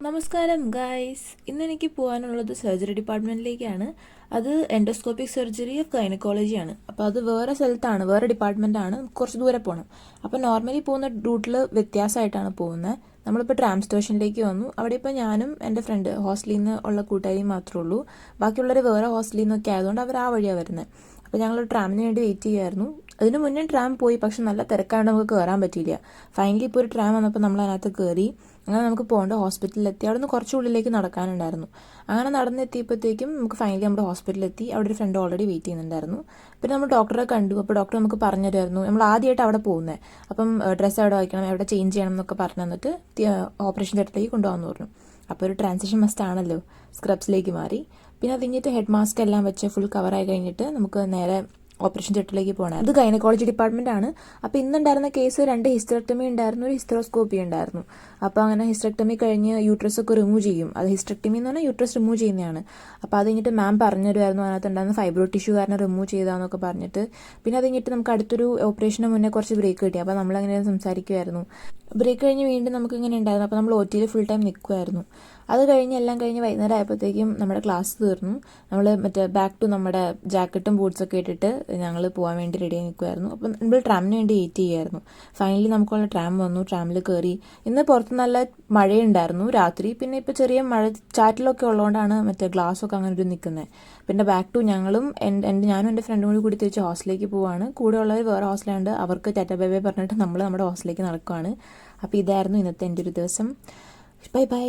നമസ്കാരം ഗായ്സ്. ഇന്ന് എനിക്ക് പോകാനുള്ളത് സർജറി ഡിപ്പാർട്ട്മെൻറ്റിലേക്കാണ്. അത് എൻഡോസ്കോപ്പിക് സർജറി ഓഫ് ഗൈനക്കോളജിയാണ്. അപ്പോൾ അത് വേറെ സ്ഥലത്താണ്, വേറെ ഡിപ്പാർട്ട്മെൻറ്റാണ്, കുറച്ച് ദൂരെ പോകണം. അപ്പോൾ നോർമലി പോകുന്ന റൂട്ടിൽ വ്യത്യാസമായിട്ടാണ് പോകുന്നത്. നമ്മളിപ്പോൾ ട്രാം സ്റ്റേഷനിലേക്ക് വന്നു. അവിടെ ഇപ്പോൾ ഞാനും എൻ്റെ ഫ്രണ്ട് ഹോസ്റ്റലിൽ നിന്ന് ഉള്ള കൂട്ടുകാരിയും മാത്രമേ ഉള്ളൂ. ബാക്കിയുള്ളവർ വേറെ ഹോസ്റ്റലിൽ നിന്നൊക്കെ ആയതുകൊണ്ട് അവർ ആ വഴിയാണ് വരുന്നത്. അപ്പോൾ ഞങ്ങൾ ട്രാമിന് വേണ്ടി വെയിറ്റ് ചെയ്യുമായിരുന്നു. അതിന് മുന്നേ ട്രാം പോയി, പക്ഷെ നല്ല തിരക്കായതുകൊണ്ട് നമുക്ക് കയറാൻ പറ്റിയില്ല. ഫൈനലി ഇപ്പോൾ ഒരു ട്രാം വന്നപ്പോൾ നമ്മൾ അതിനകത്ത് കയറി. അങ്ങനെ നമുക്ക് പോകേണ്ട ഹോസ്പിറ്റലിലെത്തി. അവിടെ നിന്ന് കുറച്ച് ഉള്ളിലേക്ക് നടക്കാനുണ്ടായിരുന്നു. അങ്ങനെ നടന്നെത്തിയപ്പോഴത്തേക്കും നമുക്ക് ഫൈനലി നമ്മുടെ ഹോസ്പിറ്റലിലെത്തി. അവിടെ ഒരു ഫ്രണ്ട് ഓൾറെഡി വെയിറ്റ് ചെയ്യുന്നുണ്ടായിരുന്നു. പിന്നെ നമ്മൾ ഡോക്ടറെ കണ്ടു. അപ്പോൾ ഡോക്ടർ നമുക്ക് പറഞ്ഞു തരുമായിരുന്നു. നമ്മൾ ആദ്യമായിട്ട് അവിടെ പോകുന്നത്. അപ്പം ഡ്രസ്സ് എവിടെ വയ്ക്കണം, എവിടെ ചേഞ്ച് ചെയ്യണം എന്നൊക്കെ പറഞ്ഞു തന്നിട്ട് ഓപ്പറേഷൻ തിയേറ്ററിലേക്ക് കൊണ്ടുപോകാമെന്ന് പറഞ്ഞു. അപ്പോൾ ഒരു ട്രാൻസിഷൻ മസ്റ്റ് ആണല്ലോ, സ്ക്രബ്സിലേക്ക് മാറി. പിന്നെ അത് കഴിഞ്ഞിട്ട് ഹെഡ് മാസ്ക് എല്ലാം വെച്ച് ഫുൾ കവറായി കഴിഞ്ഞിട്ട് നമുക്ക് നേരെ ഓപ്പറേഷൻ തിയേറ്ററിലേക്ക് പോകണം. അത് ഗൈനക്കോളജി ഡിപ്പാർട്ട്മെന്റ് ആണ്. അപ്പോൾ ഇന്നുണ്ടായിരുന്ന കേസ് 2 ഹിസ്റ്ററക്ടമി ഉണ്ടായിരുന്നു, ഒരു ഹിസ്റ്ററോസ്കോപ്പി ഉണ്ടായിരുന്നു. അപ്പോൾ അങ്ങനെ ഹിസ്റ്ററക്ടമി കഴിഞ്ഞ് യൂട്രസ് ഒക്കെ റിമൂവ് ചെയ്യും. അത് ഹിസ്റ്ററക്ടമി എന്ന് പറഞ്ഞാൽ യൂട്രസ് റിമൂവ് ചെയ്യുന്നതാണ്. അപ്പോൾ അത് കഴിഞ്ഞിട്ട് മാം പറഞ്ഞു തരുമായിരുന്നു അതിനകത്ത് ഉണ്ടായിരുന്ന ഫൈബ്രോ ടിഷ്യൂ കാരണം റിമൂവ് ചെയ്താന്നൊക്കെ പറഞ്ഞിട്ട്. പിന്നെ അത് കഴിഞ്ഞിട്ട് നമുക്ക് അടുത്തൊരു ഓപ്പറേഷന് മുന്നേ കുറച്ച് ബ്രേക്ക് കിട്ടി. അപ്പോൾ നമ്മളങ്ങനെ സംസാരിക്കുമായിരുന്നു. ബ്രേക്ക് കഴിഞ്ഞ് വീണ്ടും നമുക്ക് ഇങ്ങനെ ഉണ്ടായിരുന്നു. അപ്പോൾ നമ്മൾ OT ഫുൾ ടൈം നിൽക്കുമായിരുന്നു. അത് കഴിഞ്ഞ് എല്ലാം കഴിഞ്ഞ് വൈകുന്നേരം ആയപ്പോഴത്തേക്കും നമ്മുടെ ക്ലാസ് തീർന്നു. നമ്മൾ ബാക്ക് ടു നമ്മുടെ ജാക്കറ്റും ബൂട്ട്സൊക്കെ ഇട്ടിട്ട് ഞങ്ങൾ പോകാൻ വേണ്ടി റെഡി ആയി നിൽക്കുമായിരുന്നു. അപ്പം നമ്മൾ ട്രാമിന് വേണ്ടി വെയിറ്റ് ചെയ്യുമായിരുന്നു. ഫൈനലി നമുക്കുള്ള ട്രാം വന്നു. ട്രാമിൽ കയറി. ഇന്ന് പുറത്ത് നല്ല മഴയുണ്ടായിരുന്നു രാത്രി. പിന്നെ ഇപ്പോൾ ചെറിയ മഴ ചാറ്റിലൊക്കെ ഉള്ളതുകൊണ്ടാണ് ഗ്ലാസ്സൊക്കെ അങ്ങനെ ഒരു നിൽക്കുന്നത്. പിന്നെ ബാക്ക് ടു ഞാനും എൻ്റെ ഫ്രണ്ടും കൂടി തിരിച്ച് ഹോസ്റ്റലിലേക്ക് പോവാണ്. കൂടെ ഉള്ളവർ വേറെ ഹോസ്റ്റലുണ്ട്. അവർക്ക് ടാറ്റ ബൈ ബൈ പറഞ്ഞിട്ട് നമ്മൾ നമ്മുടെ ഹോസ്റ്റലിലേക്ക് നടക്കുവാണ്. അപ്പോൾ ഇതായിരുന്നു ഇന്നത്തെ എൻ്റെ ഒരു ദിവസം. Bye bye.